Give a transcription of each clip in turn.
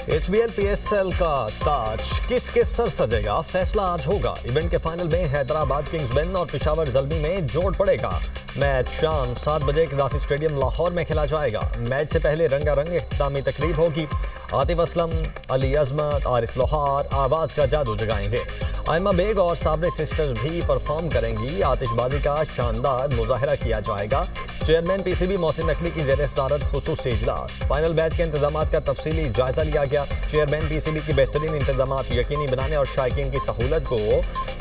HBL PSL का ताज किसके sir सजेगा, फैसला आज होगा। इवेंट के फाइनल में हैदराबाद किंग्स 11 और पेशावर ज़ल्मी में जोड़ पड़ेगा। मैच शाम 7 बजे कज़ाफ़ी स्टेडियम लाहौर में खेला जाएगा। मैच से पहले रंगारंग इख्तितामी तकरीब होगी। आतिफ असलम, अली अजमत, आरिफ लोहार आवाज़ का जादू जगाएंगे। आयमा बेग और साबरे सिस्टर्स भी परफॉर्म करेंगी। आतिशबाजी का शानदार मुजाहरा किया जाएगा। चेयरमैन PCB मोहसिन नकवी की ज़ेर सदारत खुसूसी इजलास। फाइनल बैच के इंतजामात का तफसीली जायजा लिया गया। चेयरमैन PCB की बेहतरीन इंतजामात यकीनी बनाने और शायकीन की सहूलत को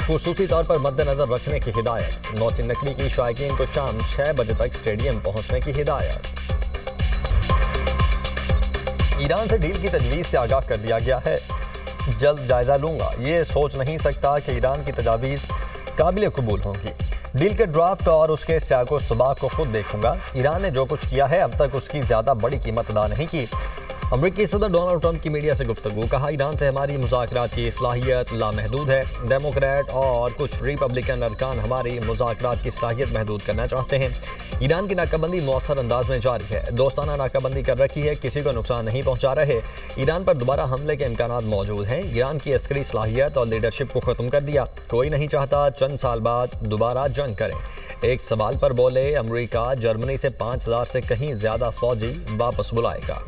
खुसूसी तौर पर मद्देनजर रखने की हिदायत। मोहसिन नकवी की शायकीन को शाम 6 बजे तक स्टेडियम पहुंचने की हिदायत। ईरान से डील की तजवीज़ से आगाह कर दिया गया है। जल्द जायजा लूंगा, ये सोच नहीं सकता कि ईरान की तजावीज़ काबिल कबूल होंगी। डील के ड्राफ्ट और उसके सियाको सबाक को खुद देखूंगा। ईरान ने जो कुछ किया है अब तक उसकी ज़्यादा बड़ी कीमत अदा नहीं की। अमरीकी सदर डोनाल्ड ट्रंप की मीडिया से गुफ्तगू। कहा, ईरान से हमारी मुज़ाकरात की सलाहियत लामहदूद है। डेमोक्रेट और कुछ रिपब्लिकन अरकान हमारी मुज़ाकरात की सलाहियत महदूद करना चाहते हैं। ईरान की नाकाबंदी मौसर अंदाज में जारी है। दोस्ताना नाकाबंदी कर रखी है, किसी को नुकसान नहीं पहुंचा रहे। ईरान पर दोबारा हमले के इम्कानात मौजूद हैं। ईरान की अस्करी सलाहियत और लीडरशिप को ख़त्म कर दिया। कोई नहीं चाहता चंद साल बाद दोबारा जंग करें। एक सवाल पर बोले, अमरीका जर्मनी से 5000 से कहीं ज़्यादा फौजी वापस बुलाएगा।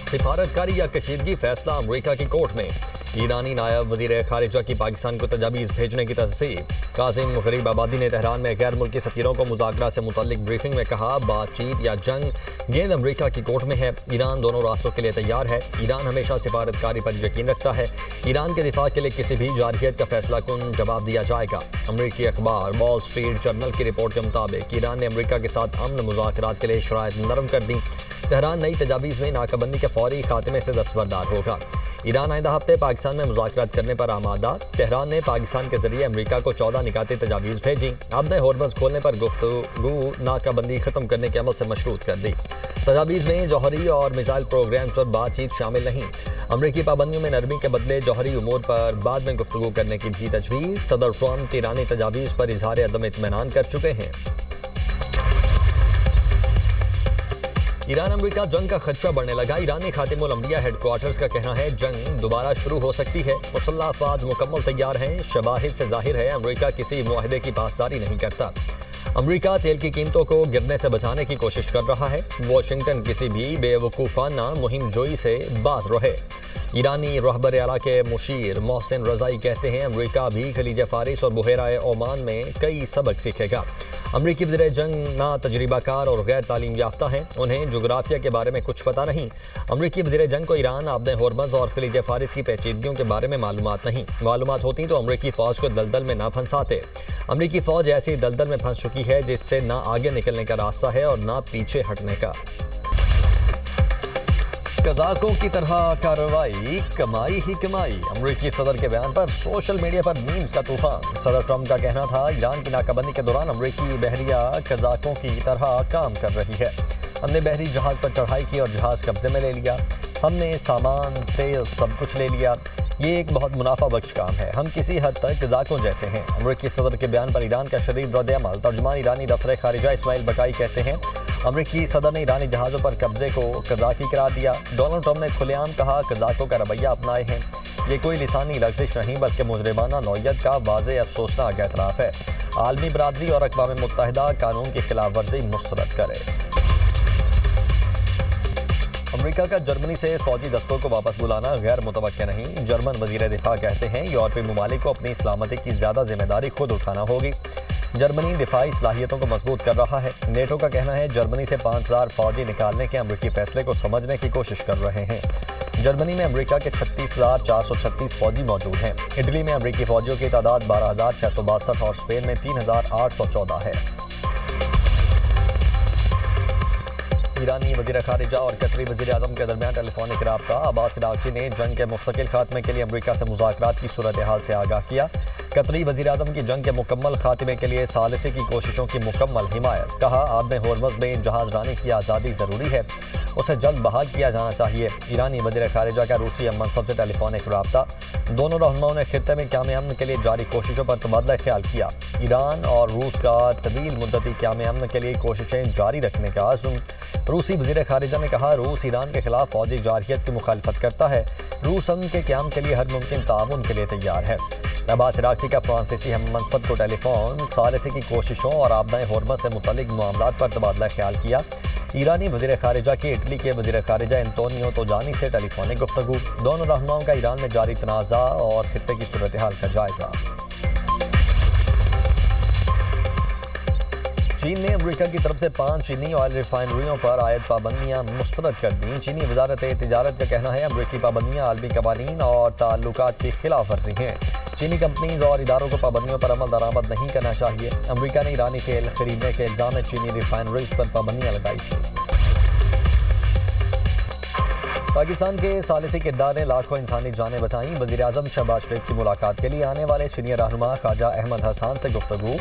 सिफारतकारी या कशीदगी, फैसला अमरीका की कोर्ट में। ईरानी नायब वज़ीर ख़ारिजा की पाकिस्तान को तजावीज़ भेजने की तस्दीक। कासिम गरीब आबादी ने तेहरान में गैर मुल्की सफ़ीरों को मुज़ाकरा से मुतल्लिक ब्रीफिंग में कहा, बातचीत या जंग गेंद अमरीका की कोर्ट में है। ईरान दोनों रास्तों के लिए तैयार है। ईरान हमेशा सिफारतकारी पर यकीन रखता है। ईरान के दिफा के लिए किसी भी जारहियत का फैसला कुन जवाब दिया जाएगा। अमरीकी अखबार वॉल स्ट्रीट जर्नल की रिपोर्ट के मुताबिक ईरान ने अमरीका के साथ अमन मुज़ाकरात के लिए शराइत नरम कर दी। तेहरान नई तजावीज़ में नाकाबंदी के फौरी खात्मे से दस्तबरदार होगा। ईरान आइंदा हफ्ते पाकिस्तान में मुज़ाकरात करने पर आमादा। तेहरान ने पाकिस्तान के जरिए अमरीका को 14 निकाती तजावीज़ भेजी। आपने होर्मज़ खोलने पर गुफ्तगू नाकाबंदी ख़त्म करने के अमल से मशरूत कर दी। तजावीज़ में जौहरी और मिसाइल प्रोग्राम पर बातचीत शामिल नहीं। अमरीकी पाबंदियों में नरमी के बदले जौहरी उमूर पर बाद में गुफ्तगू करने की भी तजवीज़। सदर ट्रंप ईरानी तजावीज़ पर इजहार अदम इत्मीनान कर चुके हैं। ईरान अमरीका जंग का खदशा बढ़ने लगा। ईरानी खातिमुल अंबिया हेडक्वार्टर्स का कहना है जंग दोबारा शुरू हो सकती है। मुसल्लह अफवाज मुकम्मल तैयार हैं। शवाहिद से जाहिर है अमरीका किसी मुआहदे की पासदारी नहीं करता। अमरीका तेल की कीमतों को गिरने से बचाने की कोशिश कर रहा है। वाशिंगटन किसी भी बेवकूफ़ाना मुहिम जोई से बाज रहे। ईरानी रहबर आला के मुशीर मोहसिन रज़ाई कहते हैं अमरीका भी खलीज फारिस और बुहेराए ओमान में कई सबक सीखेगा। अमरीकी वज़ीर जंग ना तजरिबाकार और गैर तालीम याफ्ता हैं। उन्हें जोग्राफिया के बारे में कुछ पता नहीं। अमरीकी वज़ीर जंग को ईरान, आबने होर्मज़ और खलीज फारिस की पेचीदगियों के बारे में मालूमात नहीं। मालूमात होती तो अमरीकी फ़ौज को दलदल में ना फंसाते। अमरीकी फ़ौज ऐसी दलदल में फंस चुकी है जिससे ना आगे निकलने का रास्ता है और ना पीछे हटने का। कज़ाकों की तरह कार्रवाई, कमाई ही कमाई। अमरीकी सदर के बयान पर सोशल मीडिया पर मीम्स का तूफान। सदर ट्रंप का कहना था ईरान की नाकाबंदी के दौरान अमरीकी बहरिया कज़ाकों की तरह काम कर रही है। हमने बहरी जहाज़ पर चढ़ाई की और जहाज़ कब्जे में ले लिया। हमने सामान, तेल, सब कुछ ले लिया। ये एक बहुत मुनाफा बख्श काम है। हम किसी हद तक कज़ाकों जैसे हैं। अमरीकी सदर के बयान पर ईरान का शदीद रद्द-ए-अमल। तर्जुमान ईरानी दफ्तर खारिजा इस्माइल बकाई कहते हैं अमरीकी सदर ने ईरानी जहाज़ों पर कब्जे को कज़ाकी करार दिया। डोनाल्ड ट्रंप ने खुलेआम कहा कज़ाकों का रवैया अपनाए हैं। ये कोई लिसानी लग़ज़िश नहीं बल्कि मुजरिमाना नौयत का वाज़ेह अफसोसनाक एतराफ़ है। आलमी बरादरी और अक़वाम मुत्तहिदा कानून की खिलाफ वर्जी मुस्तरद करे। अमरीका का जर्मनी से फौजी दस्तों को वापस बुलाना गैर मुतवक्किल नहीं। जर्मन वज़ीर दिफा कहते हैं यूरोपीय ममालिक को अपनी सलामती की ज़्यादा जिम्मेदारी खुद उठाना होगी। जर्मनी दिफाई सलाहियतों को मजबूत कर रहा है। नेटो का कहना है जर्मनी से 5000 फौजी निकालने के अमरीकी फैसले को समझने की कोशिश कर रहे हैं। जर्मनी में अमरीका के 36,436 फौजी मौजूद हैं। इटली में अमरीकी फौजियों की तादाद 12,662 और स्पेन में 3,814 है। ईरानी वज़ीर ख़ारिजा और कतरी वज़ीर आज़म के दरमियान टेलीफोनिक राब्ता। अब्बास इराक़ची ने जंग के मुस्तकिल खात्मे के लिए अमरीका से मुज़ाकरात की सूरत हाल से आगाह किया। कतरी वज़ीर आज़म की जंग के मुकम्मल खात्मे के लिए सालिसी की कोशिशों की मुकम्मल हिमायत। कहा आबने होर्मज़ में जहाज़ रानी की आज़ादी ज़रूरी है। اسے جلد بحال کیا جانا چاہیے۔ ایرانی وزیر خارجہ کا روسی ہم منصب سے ٹیلی فونک رابطہ۔ دونوں رہنماؤں نے خطے میں قیام امن کے لیے جاری کوششوں پر تبادلہ خیال کیا۔ ایران اور روس کا طویل مدتی قیام امن کے لیے کوششیں جاری رکھنے کا عزم۔ روسی وزیر خارجہ نے کہا، روس ایران کے خلاف فوجی جارحیت کی مخالفت کرتا ہے۔ روس امن کے قیام کے لیے ہر ممکن تعاون کے لیے تیار ہے۔ عباس عراقچی کا فرانسیسی ہم منصب کو ٹیلی فون ثالثی کی کوششوں اور آبنائے حرمت سے متعلق معاملات پر تبادلہ خیال کیا۔ ایرانی وزیر خارجہ کی اٹلی کے وزیر خارجہ انطونیو توجانی سے ٹیلی فونک گفتگو۔ دونوں رہنماؤں کا ایران میں جاری تنازع اور خطے کی صورتحال کا جائزہ۔ چین نے امریکہ کی طرف سے 5 چینی آئل ریفائنریوں پر عائد پابندیاں مسترد کر دیں۔ چینی وزارت تجارت کا کہنا ہے امریکی پابندیاں عالمی قوانین اور تعلقات کی خلاف ورزی ہیں۔ چینی کمپنیز اور اداروں کو پابندیوں پر عمل درآمد نہیں کرنا چاہیے۔ امریکہ نے ایرانی تیل خریدنے کے الزام میں چینی ریفائنریز پر پابندیاں لگائی تھیں۔ پاکستان کے ثالثی کردار نے لاکھوں انسانی جانیں بچائیں۔ وزیراعظم شہباز شریف کی ملاقات کے لیے آنے والے سینئر رہنما خواجہ احمد حسان سے گفتگو۔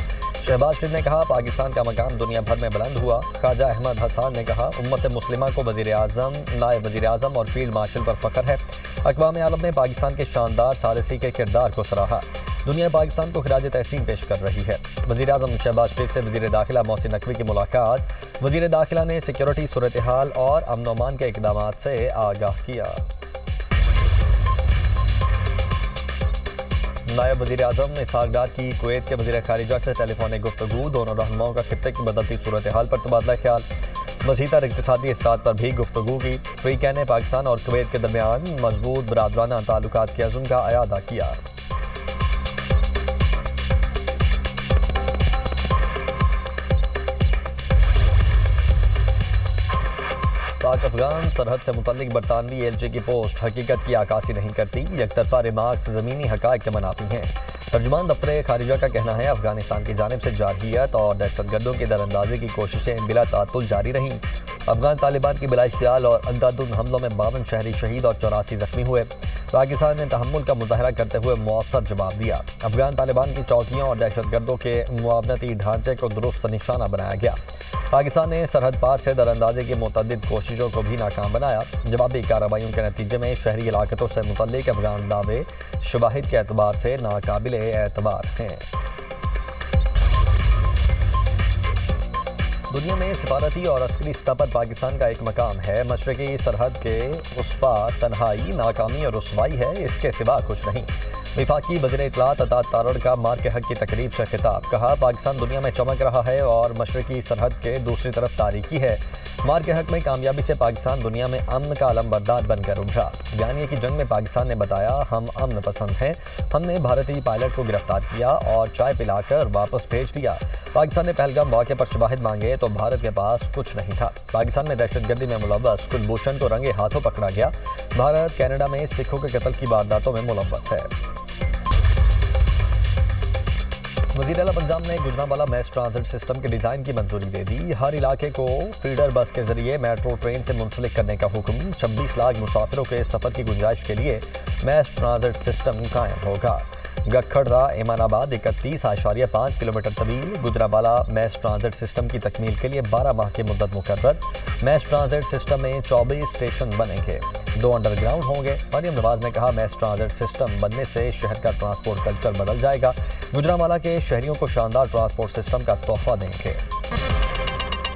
شہباز شریف نے کہا، پاکستان کا مقام دنیا بھر میں بلند ہوا۔ خواجہ احمد حسان نے کہا، امت مسلمہ کو وزیراعظم، نائب وزیراعظم اور فیلڈ مارشل پر فخر ہے۔ اقوام عالم نے پاکستان کے شاندار ثالثی کے کردار کو سراہا۔ دنیا پاکستان کو خراج تحسین پیش کر رہی ہے۔ وزیراعظم شہباز شریف سے وزیر داخلہ محسن نقوی کی ملاقات۔ وزیر داخلہ نے سیکیورٹی صورتحال اور امن و امان کے اقدامات سے آگاہ کیا۔ نائب وزیر اعظم اسحاق ڈار کی کویت کے وزیر خارجہ سے ٹیلی فونک گفتگو۔ دونوں رہنماؤں کا خطے کی بدلتی صورتحال پر تبادلہ خیال۔ وسیع تر اقتصادی اثرات پر بھی گفتگو کی۔ فریقین نے پاکستان اور کویت کے درمیان مضبوط برادرانہ تعلقات کے عزم کا اعادہ کیا۔ پاک افغان سرحد سے متعلق برطانوی ایل چی کی پوسٹ حقیقت کی عکاسی نہیں کرتی۔ یک طرفہ ریمارکس زمینی حقائق کے منافی ہیں۔ ترجمان دفتر خارجہ کا کہنا ہے، افغانستان کی جانب سے جارحیت اور دہشت گردوں کی دراندازی کی کوششیں بلا تعطل جاری رہیں۔ افغان طالبان کی بلا اشتعال اور اندھادھند حملوں میں 52 شہری شہید اور 84 زخمی ہوئے۔ پاکستان نے تحمل کا مظاہرہ کرتے ہوئے مؤثر جواب دیا۔ افغان طالبان کی چوکیوں اور دہشت گردوں کے معاونتی ڈھانچے کو درست نشانہ بنایا گیا۔ پاکستان نے سرحد پار سے دراندازی کی متعدد کوششوں کو بھی ناکام بنایا۔ جوابی کارروائیوں کے نتیجے میں شہری علاقوں سے متعلق افغان دعوے شواہد کے اعتبار سے ناقابل اعتبار ہیں۔ دنیا میں سفارتی اور عسکری سطح پر پاکستان کا ایک مقام ہے۔ مشرقی سرحد کے اس پار تنہائی، ناکامی اور رسوائی ہے، اس کے سوا کچھ نہیں۔ وفاقی وزیر اطلاعات عطاء تارڑ کا مار کے حق کی تقریب سے خطاب۔ کہا، پاکستان دنیا میں چمک رہا ہے اور مشرقی سرحد کے دوسری طرف تاریکی ہے۔ مار کے حق میں کامیابی سے پاکستان دنیا میں امن کا علم بردار بن کر ابھرا۔ بیانیے کی جنگ میں پاکستان نے بتایا، ہم امن پسند ہیں۔ ہم نے بھارتی پائلٹ کو گرفتار کیا اور چائے پلا کر واپس بھیج دیا۔ پاکستان نے پہلگام واقعے پر شواہد مانگے تو بھارت کے پاس کچھ نہیں تھا۔ پاکستان میں دہشت گردی میں ملوث کلبھوشن کو رنگے ہاتھوں پکڑا گیا۔ بھارت کینیڈا میں سکھوں کے قتل کی وارداتوں میں ملوث ہے۔ وزیر اعلیٰ پنجاب نے گجرانوالہ میس ٹرانزٹ سسٹم کے ڈیزائن کی منظوری دے دی۔ ہر علاقے کو فیڈر بس کے ذریعے میٹرو ٹرین سے منسلک کرنے کا حکم۔ 26 لاکھ مسافروں کے سفر کی گنجائش کے لیے میس ٹرانزٹ سسٹم قائم ہوگا۔ گکھڑدہ ایمان آباد 31.5 کلومیٹر طویل گجرانوالہ میس ٹرانزٹ سسٹم کی تکمیل کے لیے 12 ماہ کی مدت مقرر۔ میس ٹرانزٹ سسٹم میں 24 اسٹیشن بنیں گے، 2 انڈر گراؤنڈ ہوں گے۔ مریم نواز نے کہا، میس ٹرانزٹ سسٹم بننے سے شہر کا ٹرانسپورٹ کلچر بدل جائے گا۔ گجرانوالہ کے شہریوں کو شاندار ٹرانسپورٹ سسٹم کا تحفہ دیں گے۔